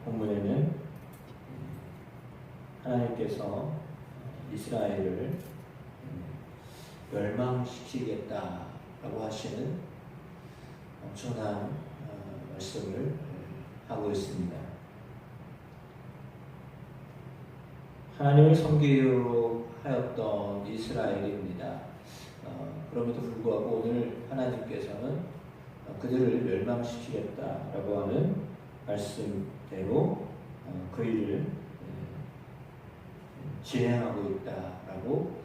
본문에는 하나님께서 이스라엘을 멸망시키겠다라고 하시는 엄청난 말씀을 하고 있습니다. 하나님을 섬기하였던 이스라엘입니다. 그럼에도 불구하고 오늘 하나님께서는 그들을 멸망시키겠다라고 하는 말씀대로 그 일을 진행하고 있다라고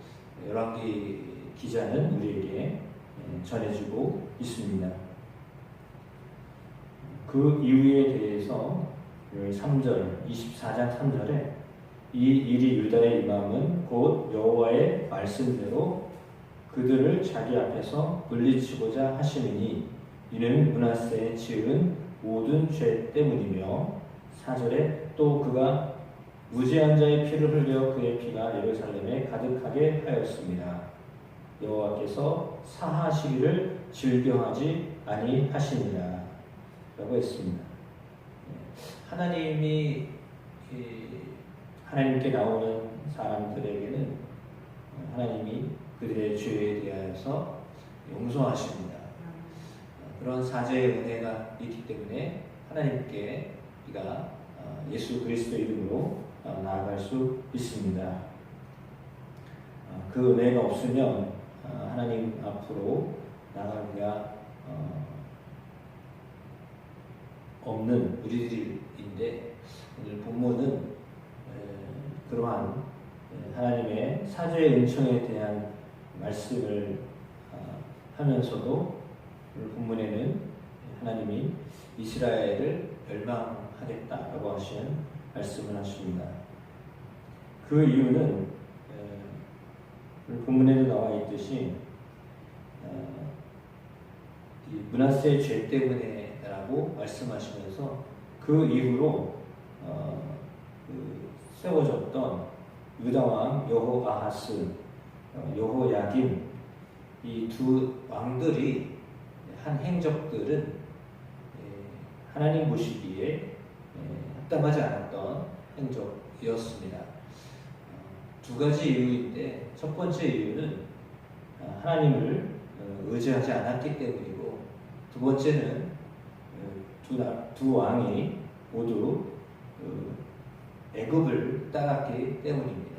열왕기 기자는 우리에게 전해주고 있습니다. 그 이유에 대해서 3절, 24장 3절에 이 일이 유다에 임함은 곧 여호와의 말씀대로 그들을 자기 앞에서 물리치고자 하시느니 이는 므낫세에 지은 모든 죄 때문이며 4절에 또 그가 무죄한 자의 피를 흘려 그의 피가 예루살렘에 가득하게 하였습니다. 여호와께서 사하시기를 즐겨하지 아니하시니라 라고 했습니다. 하나님께 나오는 사람들에게는 하나님이 그들의 죄에 대하여서 용서하십니다. 그런 사죄의 은혜가 있기 때문에 하나님께 우리가 예수 그리스도 이름으로 나아갈 수 있습니다. 그 은혜가 없으면 하나님 앞으로 나아가기가 없는 우리들인데 오늘 본문은 그러한 하나님의 사죄의 은총에 대한 말씀을 하면서도 오늘 본문에는 하나님이 이스라엘을 멸망하겠다라고 하시는 말씀을 하십니다. 그 이유는 오늘 본문에도 나와 있듯이 이 므낫세의 죄 때문에라고 말씀하시면서 그 이후로 세워졌던 유다왕 여호아하스, 여호야김 이 두 왕들이 한 행적들은 하나님 보시기에 합당하지 않았던 행적이었습니다. 두 가지 이유인데 첫 번째 이유는 하나님을 의지하지 않았기 때문이고 두 번째는 두 왕이 모두 애굽을 따랐기 때문입니다.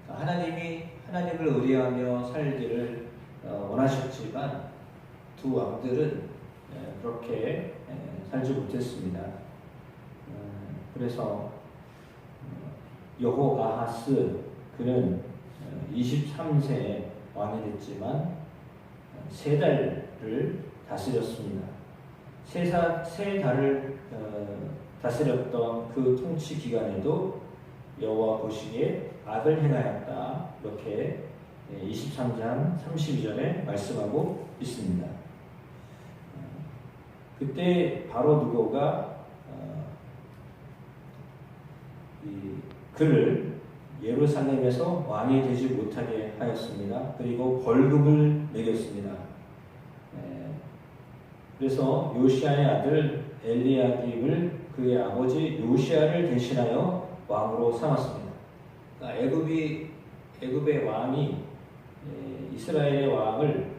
하나님이 하나님을 의뢰하며 살기를 원하셨지만 두 왕들은 그렇게 살지 못했습니다. 그래서 여호아하스 그는 23세에 왕이 됐지만 3달을 다스렸습니다. 세 달을 다스렸던 그 통치 기간에도 여호와 보시기에 악을 행하였다. 이렇게 23장 32절에 말씀하고 있습니다. 그때 바로 누고가 그를 예루살렘에서 왕이 되지 못하게 하였습니다. 그리고 벌금을 매겼습니다. 그래서 요시아의 아들 엘리야김을 그의 아버지 요시아를 대신하여 왕으로 삼았습니다. 그러니까 애굽의 왕이 이스라엘의 왕을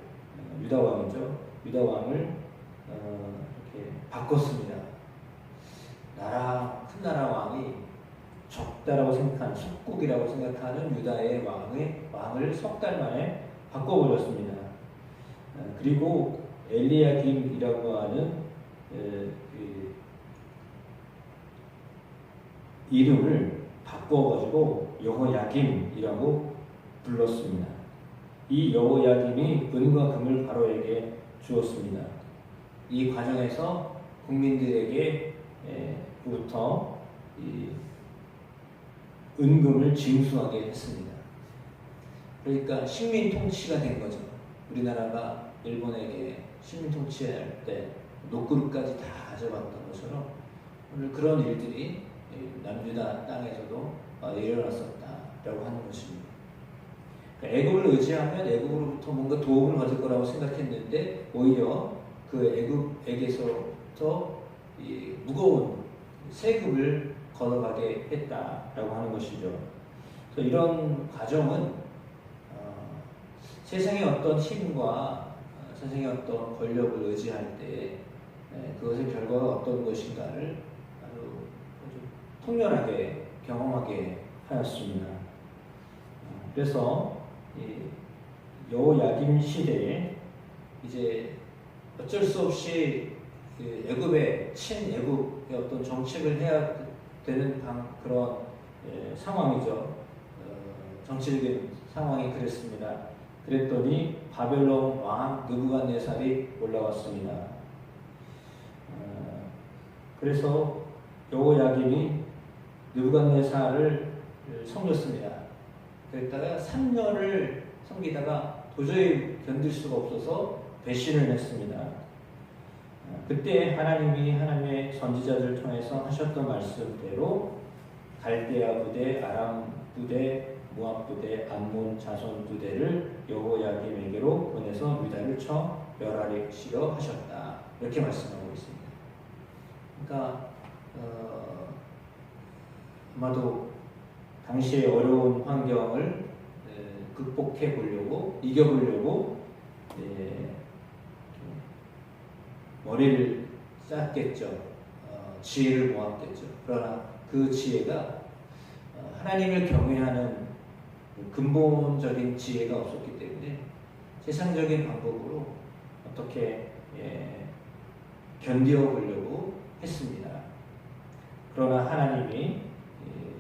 유다 왕이죠. 유다 왕을 이렇게 바꿨습니다. 큰 나라 왕이 적다라고 생각하는 속국이라고 생각하는 유다의 왕을 3달 만에 바꿔버렸습니다. 그리고 엘리야김이라고 하는 이름을 바꿔가지고 여호야김이라고 불렀습니다. 이 여호야김이 은과 금을 바로에게 주었습니다. 이 과정에서 국민들에게부터 은금을 징수하게 했습니다. 그러니까 식민 통치가 된 거죠. 우리나라가 일본에게 식민 통치할 때 녹그릇까지 다 가져갔던 것처럼 오늘 그런 일들이 남유다 땅에서도 일어났었다라고 하는 것입니다. 그러니까 애굽을 의지하면 애굽으로부터 뭔가 도움을 받을 거라고 생각했는데 오히려 그 애굽에게서부터 무거운 세급을 걷어가게 했다라고 하는 것이죠. 그래서 이런 과정은 세상의 어떤 힘과 세상의 어떤 권력을 의지할 때 그것의 결과가 어떤 것인가를 아주 통렬하게 경험하게 하였습니다. 그래서 여호야김 시대에 이제 어쩔 수 없이 애굽의 친애굽의 어떤 정책을 해야 되는 그런 상황이죠. 정치적인 상황이 그랬습니다. 그랬더니 바벨론 왕 느부갓네살이 올라왔습니다. 그래서 여호야김이 느부갓네살을 섬겼습니다. 그랬다가 3년을 섬기다가 도저히 견딜 수가 없어서 배신을 했습니다. 그때 하나님이 하나님의 선지자들 통해서 하셨던 말씀대로 갈대아 부대, 아람 부대, 모압 부대, 암몬 자손 부대를 여호야김에게로 보내서 유다를 쳐 멸하시려 하셨다. 이렇게 말씀하고 있습니다. 그러니까 아마도 당시의 어려운 환경을 극복해 보려고, 이겨보려고 머리를 쌌겠죠. 지혜를 모았겠죠. 그러나 그 지혜가 하나님을 경외하는 근본적인 지혜가 없었기 때문에 세상적인 방법으로 어떻게 견디어 보려고 했습니다. 그러나 하나님이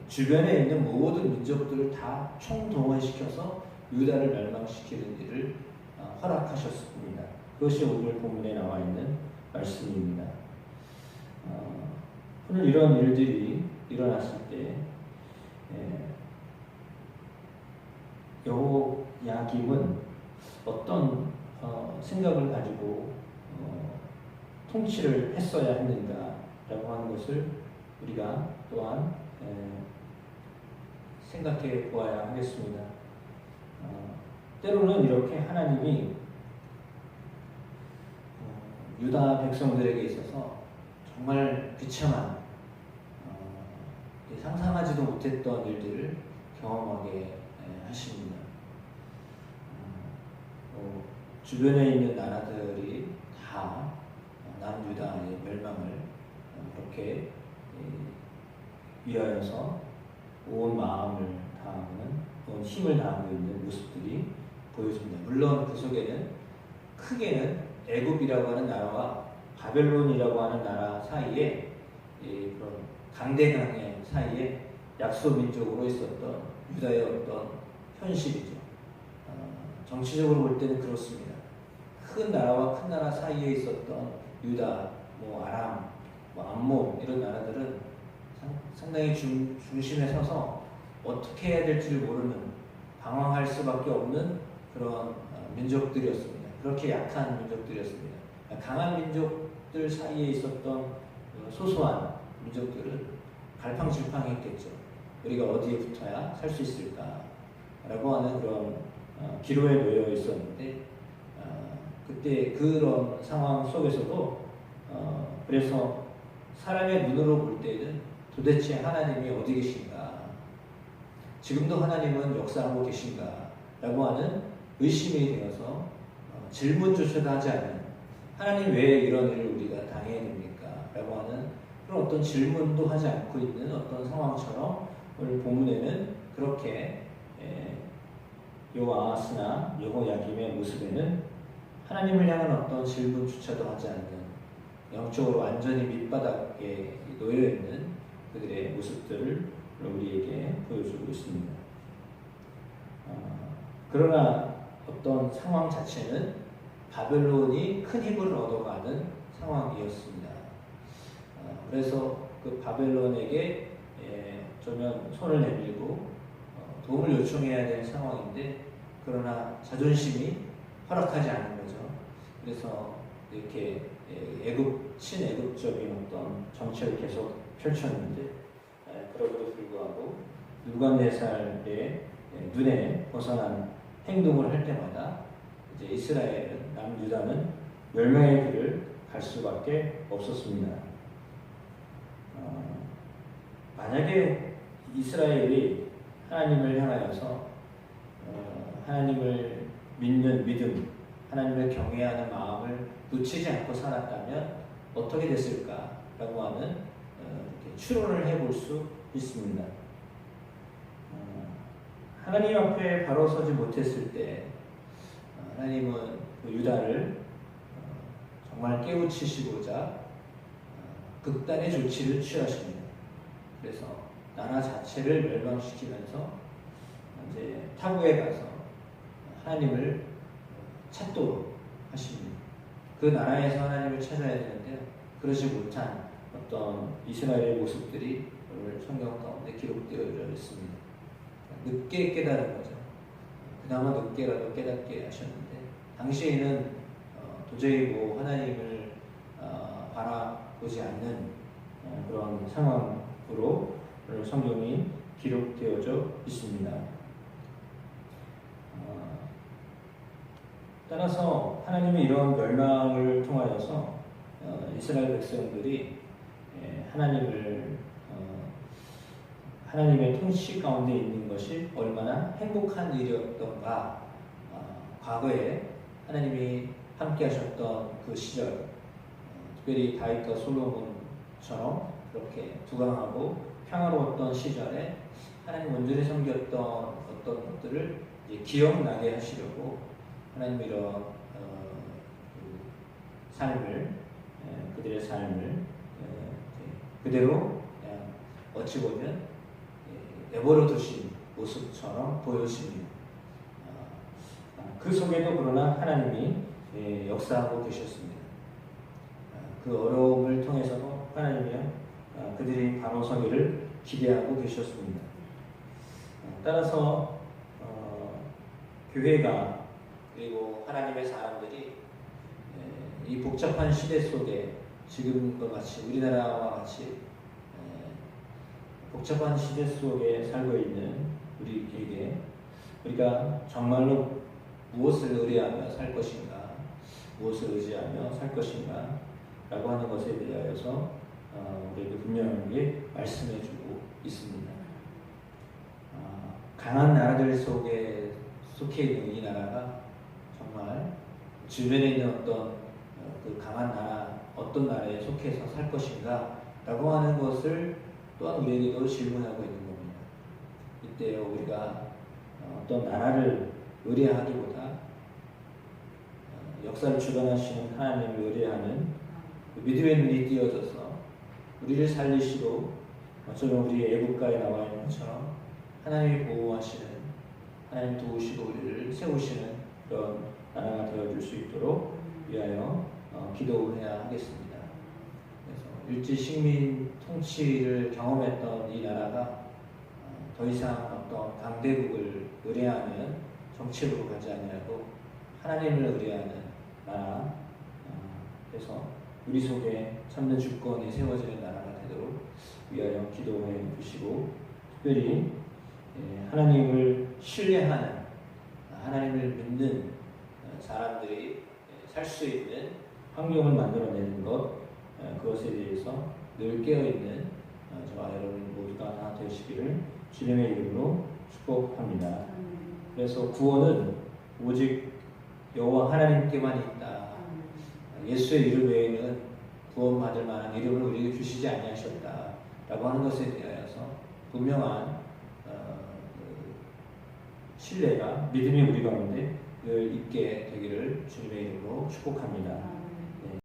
주변에 있는 모든 민족들을 다 총동원시켜서 유다를 멸망시키는 일을 허락하셨습니다. 그것이 오늘 본문에 나와 있는 말씀입니다. 오늘 이런 일들이 일어났을 때 여호야김은 어떤 생각을 가지고 통치를 했어야 했는가라고 하는 것을 우리가 또한 생각해 보아야 하겠습니다. 때로는 이렇게 하나님이 유다 백성들에게 있어서 정말 비참한 상상하지도 못했던 일들을 경험하게 하십니다. 주변에 있는 나라들이 다 남유다의 멸망을 그렇게 위하여서 온 마음을 다하는, 온 힘을 다하고 있는 모습들이 보여집니다. 물론 그 속에는 크게는 애굽이라고 하는 나라와 바벨론이라고 하는 나라 사이에 그런 강대강의 사이에 약소민족으로 있었던 유다의 어떤 현실이죠. 정치적으로 볼 때는 그렇습니다. 큰 나라와 큰 나라 사이에 있었던 유다, 아람, 암몬 이런 나라들은 상당히 중심에 서서 어떻게 해야 될지 모르는, 방황할 수밖에 없는 그런 민족들이었습니다. 그렇게 약한 민족들이었습니다. 강한 민족들 사이에 있었던 소소한 민족들은 갈팡질팡했겠죠. 우리가 어디에 붙어야 살 수 있을까? 라고 하는 그런 기로에 놓여 있었는데, 그때 그런 상황 속에서도 그래서 사람의 눈으로 볼 때는 도대체 하나님이 어디 계신가? 지금도 하나님은 역사하고 계신가? 라고 하는 의심이 되어서 질문조차도 하지 않는, 하나님 왜 이런 일을 우리가 당해야 됩니까? 라고 하는 그런 어떤 질문도 하지 않고 있는 어떤 상황처럼 오늘 본문에는 그렇게 여호아하스나 여호야김의 모습에는 하나님을 향한 어떤 질문조차도 하지 않는, 영적으로 완전히 밑바닥에 놓여있는 그들의 모습들을 우리에게 보여주고 있습니다. 그러나 어떤 상황 자체는 바벨론이 큰 힘을 얻어가는 상황이었습니다. 그래서 그 바벨론에게 좀 손을 내밀고 도움을 요청해야 되는 상황인데, 그러나 자존심이 허락하지 않은 거죠. 그래서 이렇게 친애굽적인 어떤 정책을 계속 펼쳤는데, 그럼에도 불구하고 느부갓네살의 눈에 벗어난 행동을 할 때마다 이제 이스라엘은, 남유다는 멸망의 길을 갈 수밖에 없었습니다. 만약에 이스라엘이 하나님을 향하여서 하나님을 믿는 믿음, 하나님을 경외하는 마음을 놓치지 않고 살았다면 어떻게 됐을까라고 하는 이렇게 추론을 해볼 수 있습니다. 하나님 앞에 바로 서지 못했을 때 하나님은 그 유다를 정말 깨우치시고자 극단의 조치를 취하십니다. 그래서 나라 자체를 멸망시키면서 이제 타국에 가서 하나님을 찾도록 하십니다. 그 나라에서 하나님을 찾아야 되는데 그러지 못한 어떤 이스라엘의 모습들이 오늘 성경 가운데 기록되어 있습니다. 늦게 깨달은 거죠. 그나마 늦게라도 깨닫게 하셨는데 당시에는 도저히 뭐 하나님을 바라보지 않는 그런 상황으로 오늘 성경이 기록되어져 있습니다. 따라서 하나님의 이런 멸망을 통하여서 이스라엘 백성들이 하나님의 통치 가운데 있는 것이 얼마나 행복한 일이었던가, 과거에 하나님이 함께 하셨던 그 시절, 특별히 다윗과 솔로몬처럼 그렇게 부강하고 평화로웠던 시절에 하나님 온전히 섬겼던 어떤 것들을 기억나게 하시려고 하나님 이런 그들의 삶을 그대로 어찌 보면 내버려 두신 모습처럼 보여집니다. 그 속에도 그러나 하나님이 역사하고 계셨습니다. 그 어려움을 통해서도 하나님이 그들이 바로 서기를 기대하고 계셨습니다. 따라서 교회가 그리고 하나님의 사람들이 이 복잡한 시대 속에 지금과 같이 우리나라와 같이 복잡한 시대 속에 살고 있는 우리에게 우리가 정말로 무엇을 의뢰하며 살 것인가, 무엇을 의지하며 살 것인가 라고 하는 것에 대하여서 우리에게 분명하게 말씀해주고 있습니다. 강한 나라들 속에 속해 있는 이 나라가 정말 주변에 있는 어떤 그 강한 나라, 어떤 나라에 속해서 살 것인가 라고 하는 것을 또한 우리에게도 질문하고 있는 겁니다. 이때 우리가 어떤 나라를 의뢰하기보다 역사를 주관하시는 하나님을 의뢰하는 믿음의 눈이 띄어져서 우리를 살리시고 어쩌면 우리의 애국가에 나와 있는 것처럼 하나님이 보호하시는, 하나님 도우시고 우리를 세우시는 그런 나라가 되어줄 수 있도록 위하여 기도해야 하겠습니다. 그래서 일제 식민 통치를 경험했던 이 나라가 더 이상 어떤 강대국을 의뢰하는 정책으로 가지 아니하고 하나님을 의뢰하는 나라, 그래서 우리 속에 참된 주권이 세워지는 나라가 되도록 위하여 기도해 주시고, 특별히 하나님을 신뢰하는, 하나님을 믿는 사람들이 살 수 있는 환경을 만들어내는 것, 그것에 대해서 늘 깨어있는 저와 여러분 모두가 다 되시기를 주님의 이름으로 축복합니다. 그래서 구원은 오직 여호와 하나님께만 있다. 예수의 이름 외에는 구원받을 만한 이름을 우리에게 주시지 아니하셨다 라고 하는 것에 대하여서 분명한 신뢰가, 믿음이 우리 가운데 늘 있게 되기를 주님의 이름으로 축복합니다.